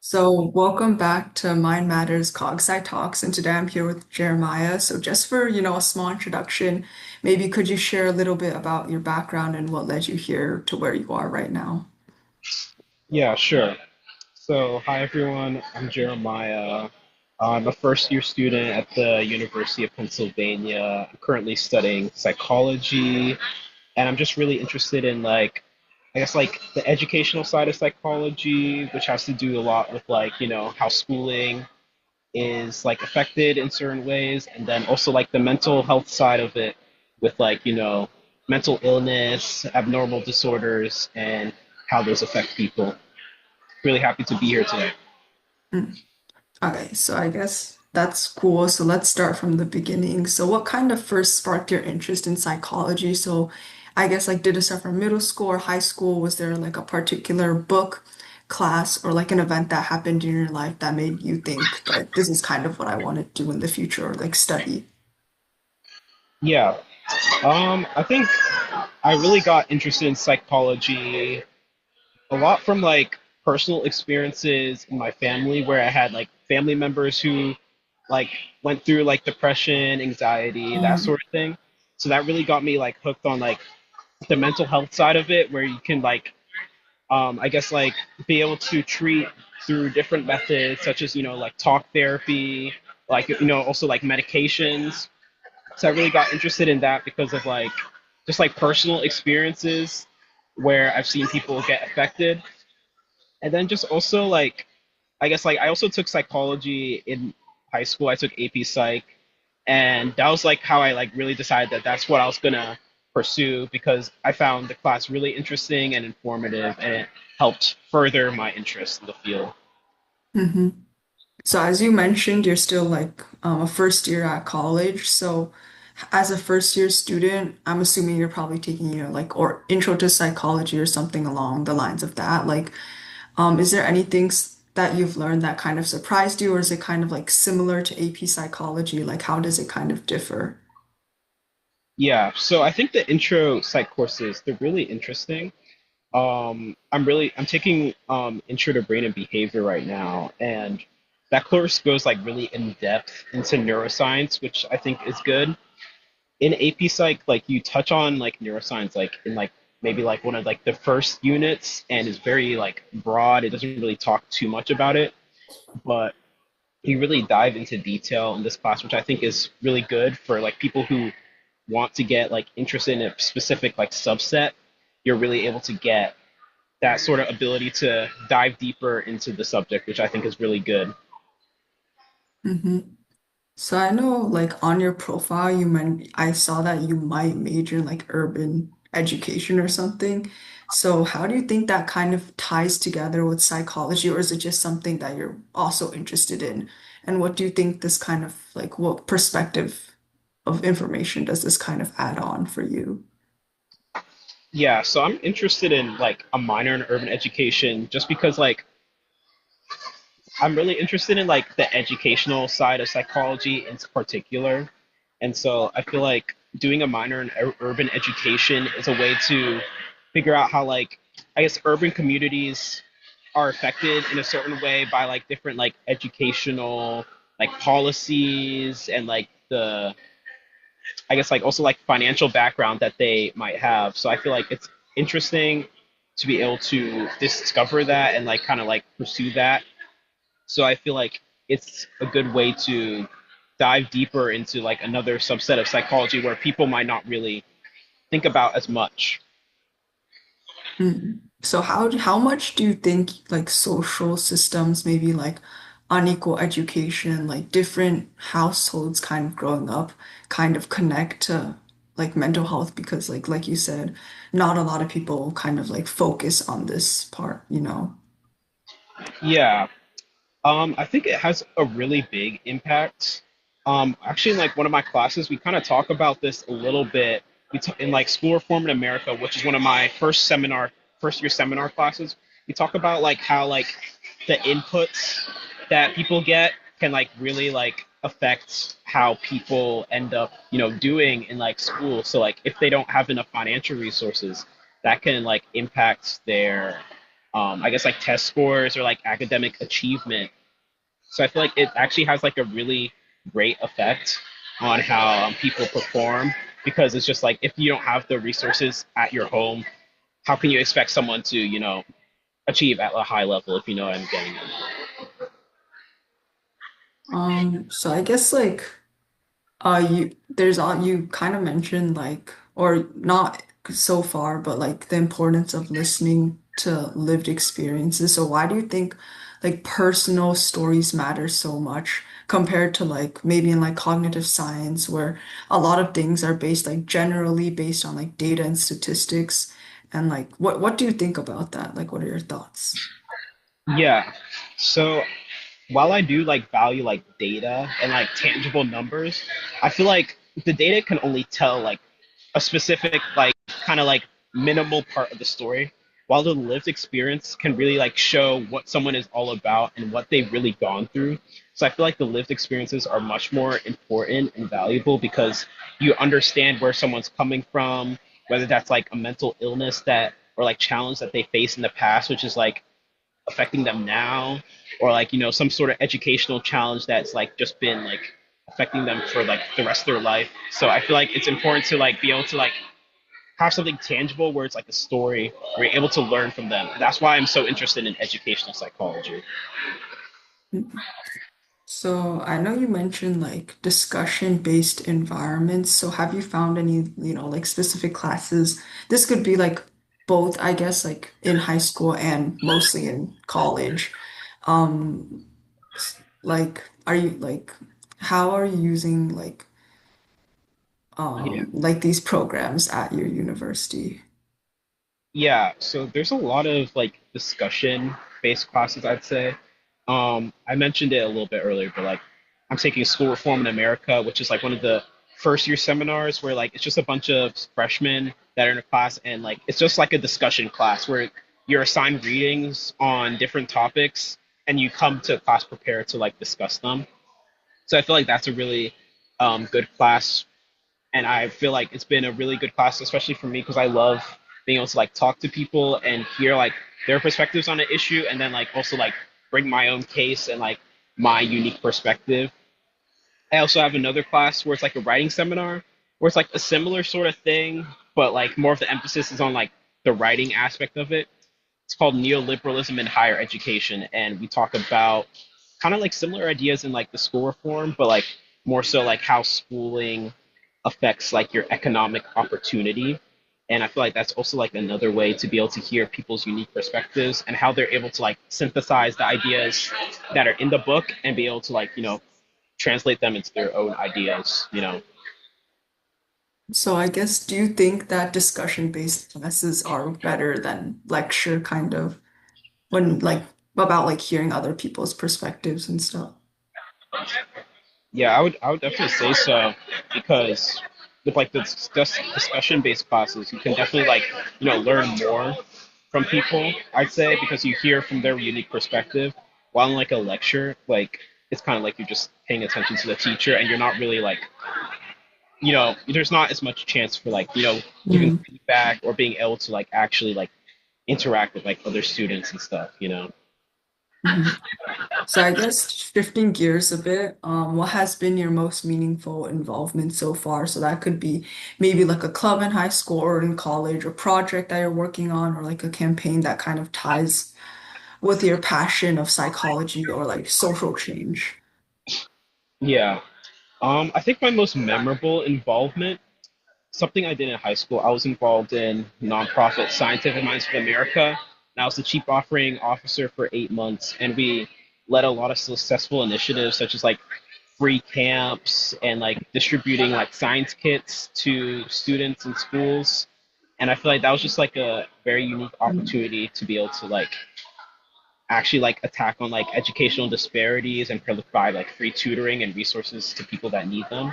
So, welcome back to Mind Matters Cogsci Talks, and today I'm here with Jeremiah. So, just for, a small introduction, maybe could you share a little bit about your background and what led you here to where you are right now? Yeah, sure. So, hi everyone. I'm Jeremiah. I'm a first year student at the University of Pennsylvania. I'm currently studying psychology, and I'm just really interested in I guess the educational side of psychology, which has to do a lot with how schooling is affected in certain ways, and then also the mental health side of it with mental illness, abnormal disorders, and how those affect people. Really happy to be here today. Mm. Okay, so I guess that's cool. So, let's start from the beginning. So, what kind of first sparked your interest in psychology? So, I guess, did it start from middle school or high school? Was there like a particular book, class, or like an event that happened in your life that made you think that this is kind of what I want to do in the future or like study? Yeah, I think I really got interested in psychology a lot from personal experiences in my family where I had family members who like went through depression, anxiety, that Mhm. sort of thing. So that really got me hooked on the mental health side of it where you can I guess be able to treat through different methods such as talk therapy, also medications. So I really got interested in that because of just personal experiences where I've seen people get affected. And then just also I guess I also took psychology in high school. I took AP Psych, and that was how I really decided that that's what I was gonna pursue because I found the class really interesting and informative, and it helped further my interest in the field. hmm So as you mentioned, you're still like a first year at college. So as a first year student, I'm assuming you're probably taking, like or intro to psychology or something along the lines of that. Like, is there anything that you've learned that kind of surprised you, or is it kind of like similar to AP psychology? Like, how does it kind of differ? Yeah, so I think the intro psych courses, they're really interesting. I'm taking intro to brain and behavior right now, and that course goes really in depth into neuroscience, which I think is good. In AP Psych, you touch on neuroscience in maybe one of the first units, and is very broad. It doesn't really talk too much about it, but you really dive into detail in this class, which I think is really good for people who want to get interested in a specific subset. You're really able to get that sort of ability to dive deeper into the subject, which I think is really good. hmm So I know like on your profile I saw that you might major in like urban education or something. So how do you think that kind of ties together with psychology, or is it just something that you're also interested in? And what do you think this kind of like what perspective of information does this kind of add on for you? Yeah, so I'm interested in a minor in urban education just because I'm really interested in the educational side of psychology in particular. And so I feel like doing a minor in urban education is a way to figure out how I guess urban communities are affected in a certain way by different educational policies and the I guess also financial background that they might have. So I feel like it's interesting to be able to discover that and kind of pursue that. So I feel like it's a good way to dive deeper into another subset of psychology where people might not really think about as much. So how much do you think like social systems, maybe like unequal education, like different households kind of growing up, kind of connect to like mental health? Because like you said, not a lot of people kind of like focus on this part, you know? Yeah, I think it has a really big impact. Actually, in one of my classes, we kind of talk about this a little bit. In School Reform in America, which is one of my first year seminar classes. We talk about how the inputs that people get can really affect how people end up doing in school. So if they don't have enough financial resources, that can impact their I guess like test scores or like academic achievement. So I feel like it actually has like a really great effect on how people perform because it's just like if you don't have the resources at your home, how can you expect someone to, achieve at a high level if you know what I'm getting at? So I guess like you kind of mentioned like, or not so far, but like the importance of listening to lived experiences. So why do you think like personal stories matter so much compared to like maybe in like cognitive science where a lot of things are based like generally based on like data and statistics? And like what do you think about that? Like what are your thoughts? Yeah. So while I do like value like data and like tangible numbers, I feel like the data can only tell like a specific like kind of like minimal part of the story, while the lived experience can really like show what someone is all about and what they've really gone through. So I feel like the lived experiences are much more important and valuable because you understand where someone's coming from, whether that's like a mental illness that or like challenge that they faced in the past, which is like affecting them now, or like some sort of educational challenge that's like just been like affecting them for like the rest of their life. So I feel like it's important to like be able to like have something tangible where it's like a story where you're able to learn from them. That's why I'm so interested in educational psychology. So I know you mentioned like discussion-based environments. So have you found any, like specific classes? This could be like both, I guess, like in high school and mostly in college. Like, are you like, how are you using Yeah. like these programs at your university? Yeah, so there's a lot of like discussion based classes, I'd say. I mentioned it a little bit earlier, but like I'm taking School Reform in America, which is like one of the first year seminars where like it's just a bunch of freshmen that are in a class and like it's just like a discussion class where you're assigned readings on different topics and you come to class prepared to like discuss them. So I feel like that's a really good class and I feel like it's been a really good class, especially for me because I love being able to like talk to people and hear like their perspectives on an issue, and then like also like bring my own case and like my unique perspective. I also have another class where it's like a writing seminar, where it's like a similar sort of thing, but like more of the emphasis is on like the writing aspect of it. It's called Neoliberalism in Higher Education, and we talk about kind of like similar ideas in like the school reform, but like more so like how schooling affects like your economic opportunity. And I feel like that's also like another way to be able to hear people's unique perspectives and how they're able to like synthesize the ideas that are in the book and be able to like, translate them into their own ideas. So I guess, do you think that discussion-based classes are better than lecture kind of when like about like hearing other people's perspectives and stuff? Yeah, I would definitely say so because with like the discussion based classes, you can definitely like learn more from people. I'd say because you hear from their unique perspective, while in like a lecture, like it's kind of like you're just paying attention to the teacher and you're not really like there's not as much chance for like giving Mm. feedback or being able to like actually like interact with like other students and stuff. Mhm. So I guess shifting gears a bit, what has been your most meaningful involvement so far? So that could be maybe like a club in high school or in college, or project that you're working on, or like a campaign that kind of ties with your passion of psychology or like social change. Yeah. I think my most memorable involvement something I did in high school. I was involved in nonprofit Scientific Minds of America. And I was the chief operating officer for 8 months, and we led a lot of successful initiatives such as like free camps and like distributing like science kits to students in schools. And I feel like that was just like a very unique Mm. opportunity to be able to like actually like attack on like educational disparities and provide like free tutoring and resources to people that need them.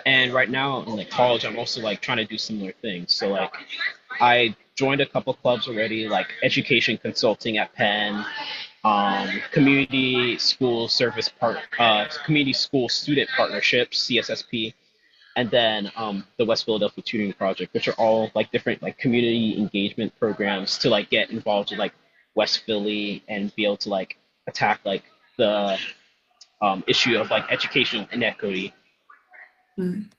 And right now in like college, I'm also like trying to do similar things. So like I joined a couple clubs already, like education consulting at Penn, community school student partnerships (CSSP), and then the West Philadelphia Tutoring Project, which are all like different like community engagement programs to like get involved with like West Philly and be able to like attack like the issue of like educational inequity. Mm.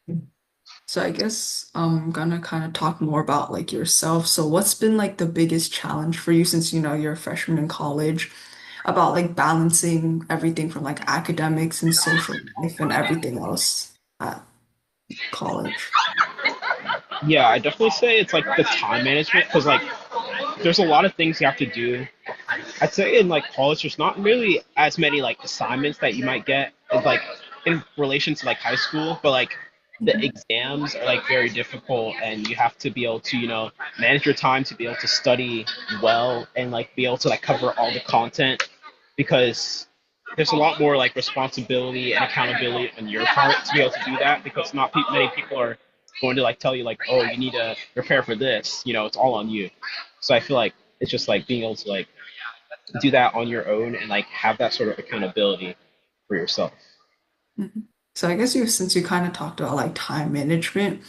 So I guess I'm gonna kind of talk more about like yourself. So what's been like the biggest challenge for you since you know you're a freshman in college about like balancing everything from like academics and social life and everything else at college? Yeah, I definitely say it's like the time management because like there's a lot of things you have to do. I'd say in like college, there's not really as many like assignments that you might get as like in relation to like high school, but like the Mhm. exams are like very difficult, and you have to be able to manage your time to be able to study well and like be able to like cover all the content because there's a lot more like responsibility and accountability on your part to be able to do that because not many people are going to like tell you like, oh, you need to prepare for this, it's all on you. So I feel like it's just like being able to like do that on your own and like have that sort of accountability for yourself. Mhm. So I guess you since you kind of talked about like time management,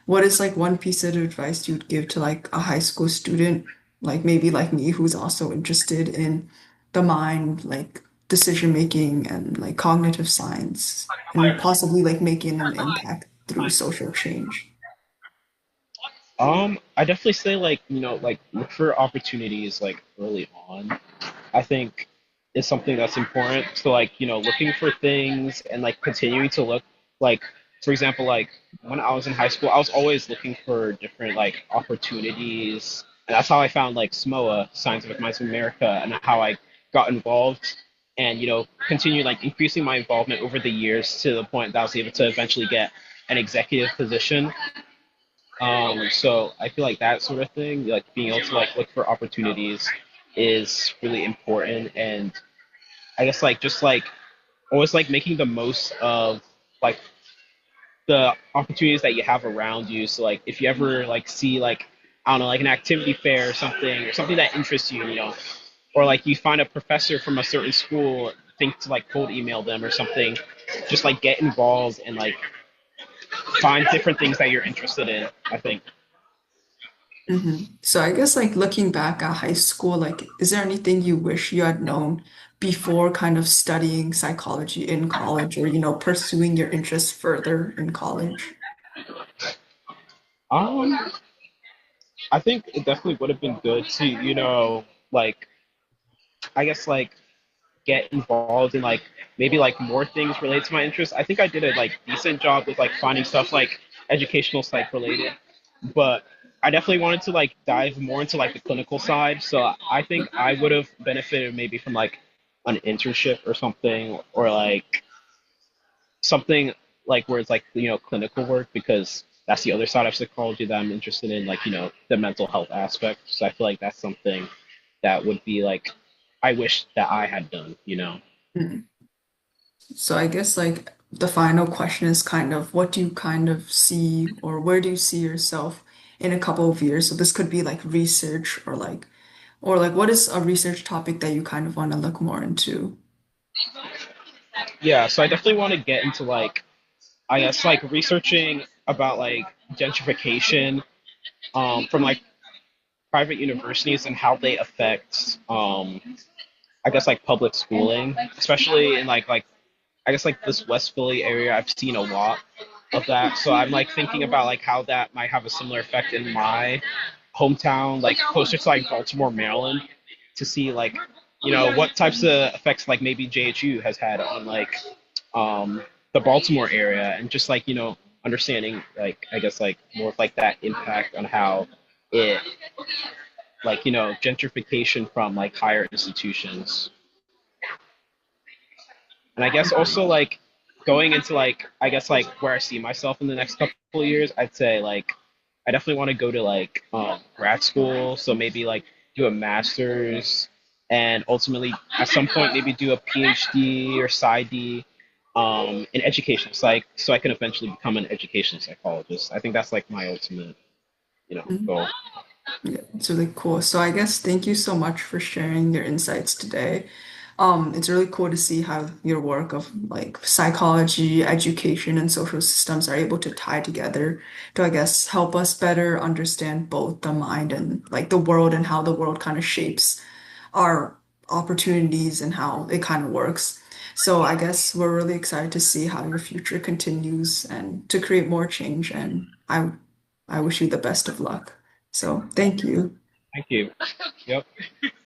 what is like one piece of advice you'd give to like a high school student, like maybe like me, who's also interested in the mind, like decision making and like cognitive science, and possibly like making an impact through social change? I definitely say like, like look for opportunities like early on. I think is something that's important. So like, looking for things and like continuing to look like for example, like when I was in high school, I was always looking for different like opportunities. And that's how I found like SMOA, Scientific Minds of America, and how I got involved and continue like increasing my involvement over the years to the point that I was able to eventually get an executive position. So I feel like that sort of thing, like being able to like look for opportunities is really important. And I guess like just like always like making the most of like the opportunities that you have around you. So like if you ever like see like I don't know, like an activity fair or something that interests you, or like you find a professor from a certain school, think to like cold email them or something, just like get involved and like find different things that you're interested in, I think. So I guess like looking back at high school, like is there anything you wish you had known before kind of studying psychology in college or, you know, pursuing your interests further in college? Um, I think it definitely would have been good to, like I guess like get involved in like maybe like more things related to my interests. I think I did a like decent job with like finding stuff like educational psych related, but I definitely wanted to like dive more into like the clinical side. So I think I would have benefited maybe from like an internship or something, or like something like where it's like clinical work because that's the other side of psychology that I'm interested in, like the mental health aspect. So I feel like that's something that would be like I wish that I had done. Mm. So I guess like the final question is kind of what do you kind of see or where do you see yourself in a couple of years? So this could be like research or like what is a research topic that you kind of want to look more into? Yeah, so I definitely want to get into like I guess like researching about like gentrification from like private universities and how they affect I guess like public schooling, especially in like I guess like this West Philly area. I've seen a lot of that. So I'm like thinking about like how that might have a similar effect in my hometown, like closer to like Baltimore, Maryland, to see like what types of effects like maybe JHU has had on like the Baltimore area, and just like understanding like I guess like more of like that impact on how it like gentrification from like higher institutions. And I guess also like going into like I guess like where I see myself in the next couple of years, I'd say like I definitely want to go to like grad school, so maybe like do a master's and ultimately at some point maybe do a PhD or PsyD in education psych, so I can eventually become an education psychologist. I think that's like my ultimate, Mhm. goal. Yeah, it's really cool. So I guess thank you so much for sharing your insights today. It's really cool to see how your work of like psychology, education, and social systems are able to tie together to, I guess, help us better understand both the mind and like the world and how the world kind of shapes our opportunities and how it kind of works. So I guess we're really excited to see how your future continues and to create more change. And I wish you the best of luck. So thank you. Thank you. Yep.